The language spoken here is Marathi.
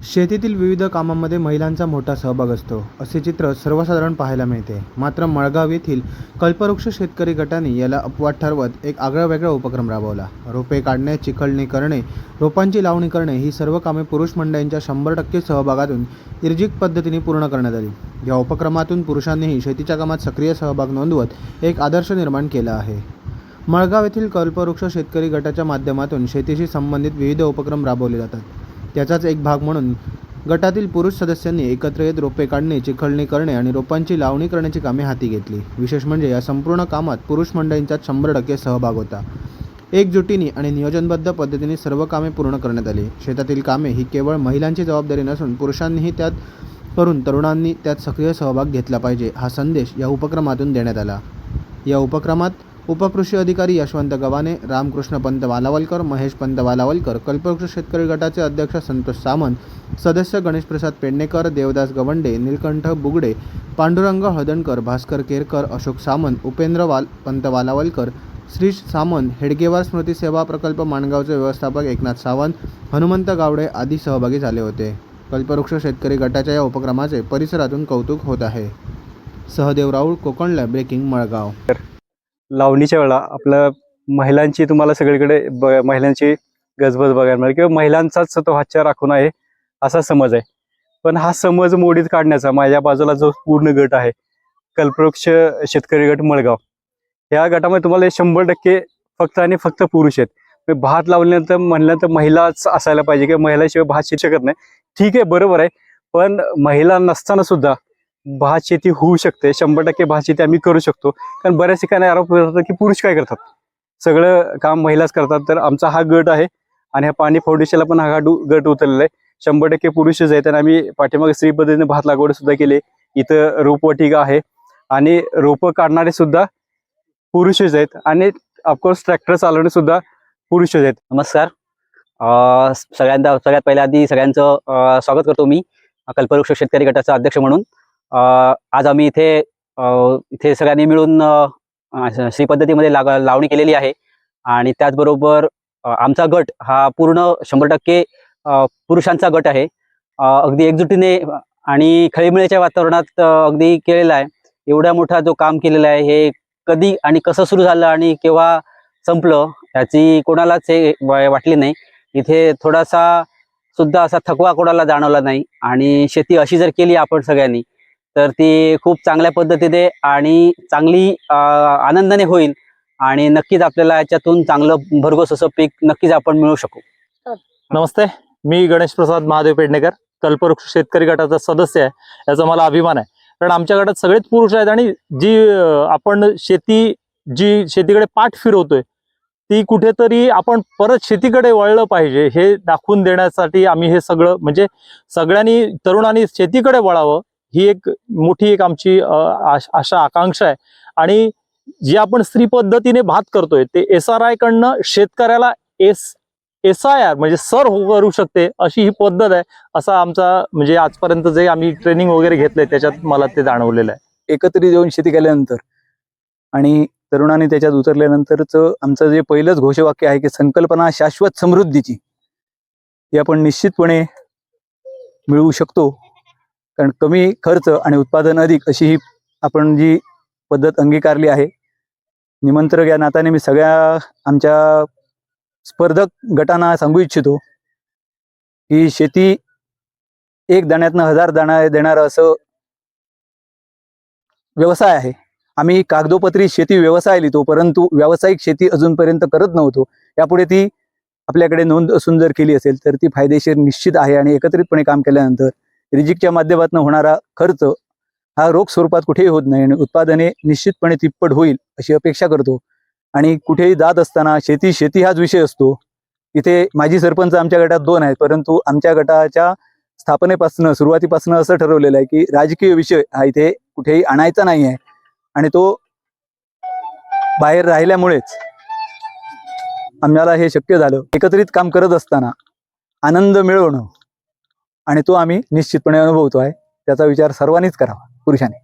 शेतीतील विविध कामांमध्ये महिलांचा मोठा सहभाग असतो, असे चित्र सर्वसाधारण पाहायला मिळते. मात्र मळगाव येथील कल्पवृक्ष शेतकरी गटाने याला अपवाद ठरवत एक आगळावेगळा उपक्रम राबवला. रोपे काढणे, चिखलणी करणे, रोपांची लावणी करणे ही सर्व कामे पुरुष मंडळींच्या 100% सहभागातून इर्जिक पद्धतीने पूर्ण करण्यात आली. या उपक्रमातून पुरुषांनीही शेतीच्या कामात सक्रिय सहभाग नोंदवत एक आदर्श निर्माण केला आहे. मळगाव येथील कल्पवृक्ष शेतकरी गटाच्या माध्यमातून शेतीशी संबंधित विविध उपक्रम राबवले जातात. त्याचाच एक भाग म्हणून गटातील पुरुष सदस्यांनी एकत्र येत रोपे काढणे, चिखलणी करणे आणि रोपांची लावणी करण्याची कामे हाती घेतली. विशेष म्हणजे या संपूर्ण कामात पुरुष मंडळींचा 100% सहभाग होता. एकजुटीने आणि नियोजनबद्ध पद्धतीने सर्व कामे पूर्ण करण्यात आली. शेतातील कामे ही केवळ महिलांची जबाबदारी नसून पुरुषांनीही त्यात करून तरुणांनी त्यात सक्रिय सहभाग घेतला पाहिजे, हा संदेश या उपक्रमातून देण्यात आला. या उपक्रमात उपकृषी अधिकारी यशवंत गव्हाणे, रामकृष्ण पंत वालावलकर, महेश पंत वालावलकर, कल्पवृक्ष शेतकरी गटाचे अध्यक्ष संतोष सामंत, सदस्य गणेशप्रसाद पेडणेकर, देवदास गवंडे, नीलकंठ बुगडे, पांडुरंग हळदणकर, भास्कर केरकर, अशोक सामंत, उपेंद्र पंत वालावलकर, श्रीश सामंत, हेडगेवार स्मृती सेवा प्रकल्प माणगावचे व्यवस्थापक एकनाथ सावंत, हनुमंत गावडे आदी सहभागी झाले होते. कल्पवृक्ष शेतकरी गटाच्या या उपक्रमाचे परिसरातून कौतुक होत आहे. Sahdev Raul, Konkan lab, breaking, Malgaon. लावणीच्या वेळा आपल्या महिलांची तुम्हाला सगळीकडे महिलांची गजबज बघायला मिळेल किंवा महिलांचाच तो हातच्या राखून आहे असा समज आहे. पण हा समज मोडीत काढण्याचा माझ्या बाजूला जो पूर्ण गट आहे कल्पवृक्ष शेतकरी गट मळगाव, या गटामध्ये तुम्हाला 100% फक्त आणि फक्त पुरुष आहेत. भात लावल्यानंतर म्हणल्यानंतर महिलाच असायला पाहिजे किंवा महिलाशिवाय भात शेती शकत नाही. ठीक आहे, बरोबर आहे, पण महिला नसताना सुद्धा भात शेती होऊ शकते. 100% भात शेती आम्ही करू शकतो. कारण बऱ्याच ठिकाणी आरोप होतात की पुरुष काय करतात, सगळं काम महिलाच करतात. तर आमचा हा गट आहे आणि ह्या पाणी फाउंडेशनला पण हा गट उतरलेला आहे. 100% पुरुषच आहेत आणि आम्ही पाठीमागे स्त्री पद्धतीने भात लागवड सुद्धा केली. इथं रोपवाटिका आहे आणि रोपं काढणारे सुद्धा पुरुषच आहेत आणि ऑफकोर्स ट्रॅक्टर चालवणे सुद्धा पुरुषच आहेत. नमस्कार. सगळ्यात पहिल्या आधी सगळ्यांचं स्वागत करतो मी कल्पवृक्ष शेतकरी गटाचा अध्यक्ष म्हणून. आज आम्ही इथे सगळ्यांनी मिळून श्री पद्धतीमध्ये लावणी केलेली आहे आणि त्याचबरोबर आमचा गट हा पूर्ण 100% पुरुषांचा गट आहे. अगदी एकजुटीने आणि खळीमेळीच्या वातावरणात अगदी केलेला आहे. एवढा मोठा जो काम केलेला आहे हे कधी आणि कसं सुरू झालं आणि केव्हा संपलं याची कोणालाच हे वाटली नाही. इथे थोडासा सुद्धा असा थकवा कोणाला जाणवला नाही आणि शेती अशी जर केली आपण सगळ्यांनी तर ती खूप चांगल्या पद्धतीने आणि चांगली आनंदाने होईल आणि नक्कीच आपल्याला याच्यातून चांगलं भरघोस असं पीक नक्कीच आपण मिळवू शकू. नमस्ते, मी गणेशप्रसाद महादेव पेडणेकर, कल्पवृक्ष शेतकरी गटाचा सदस्य आहे. याचा मला अभिमान आहे, कारण आमच्या गटात सगळेच पुरुष आहेत आणि आपण जी शेतीकडे पाठ फिरवतोय ती कुठेतरी आपण परत शेतीकडे वळलं पाहिजे हे दाखवून देण्यासाठी आम्ही हे सगळं म्हणजे सगळ्यांनी तरुणांनी शेतीकडे वळावं ही एक मोठी आमची आशा आकांक्षा आहे. आणि जे आपण स्त्री पद्धतीने भात करतोय ते SRI कडनं शेतकऱ्याला SIR म्हणजे सर करू शकते अशी ही पद्धत आहे, असा आमचा म्हणजे आजपर्यंत जे आम्ही ट्रेनिंग वगैरे घेतलंय त्याच्यात मला ते जाणवलेलं आहे. एकत्रित येऊन शेती केल्यानंतर आणि तरुणांनी त्याच्यात उतरल्यानंतरच आमचं जे पहिलंच घोषवाक्य आहे की संकल्पना शाश्वत समृद्धीची, ही आपण निश्चितपणे मिळवू शकतो. कारण कमी खर्च आणि उत्पादन अधिक अशी ही आपण जी पद्धत अंगीकारली आहे. निमंत्रक या नात्याने मी सगळ्या आमच्या स्पर्धक गटांना सांगू इच्छितो की शेती एक दाण्यातनं 1000 दाणा देणारं असं व्यवसाय आहे. आम्ही कागदोपत्री शेती व्यवसाय लिहितो, परंतु व्यावसायिक शेती अजूनपर्यंत करत नव्हतो. यापुढे ती आपल्याकडे नोंद सुंदर केली असेल तर ती फायदेशीर निश्चित आहे आणि एकत्रितपणे काम केल्यानंतर रिजिकच्या माध्यमातून होणारा खर्च हा रोख स्वरूपात कुठेही होत नाही आणि उत्पादने निश्चितपणे तिप्पट होईल अशी अपेक्षा करतो. आणि कुठेही जात असताना शेती हाच विषय असतो. इथे माजी सरपंच आमच्या गटात 2 आहेत, परंतु आमच्या गटाच्या स्थापनेपासून सुरुवातीपासून असं ठरवलेलं आहे की राजकीय विषय हा इथे कुठेही आणायचा नाही आहे आणि तो बाहेर राहिल्यामुळेच आम्हाला हे शक्य झालं. एकत्रित काम करत असताना आनंद मिळवणं आणि तो आम्ही निश्चितपणे अनुभवतो आहे. त्याचा विचार सर्वांनीच करावा पुरुषांनी.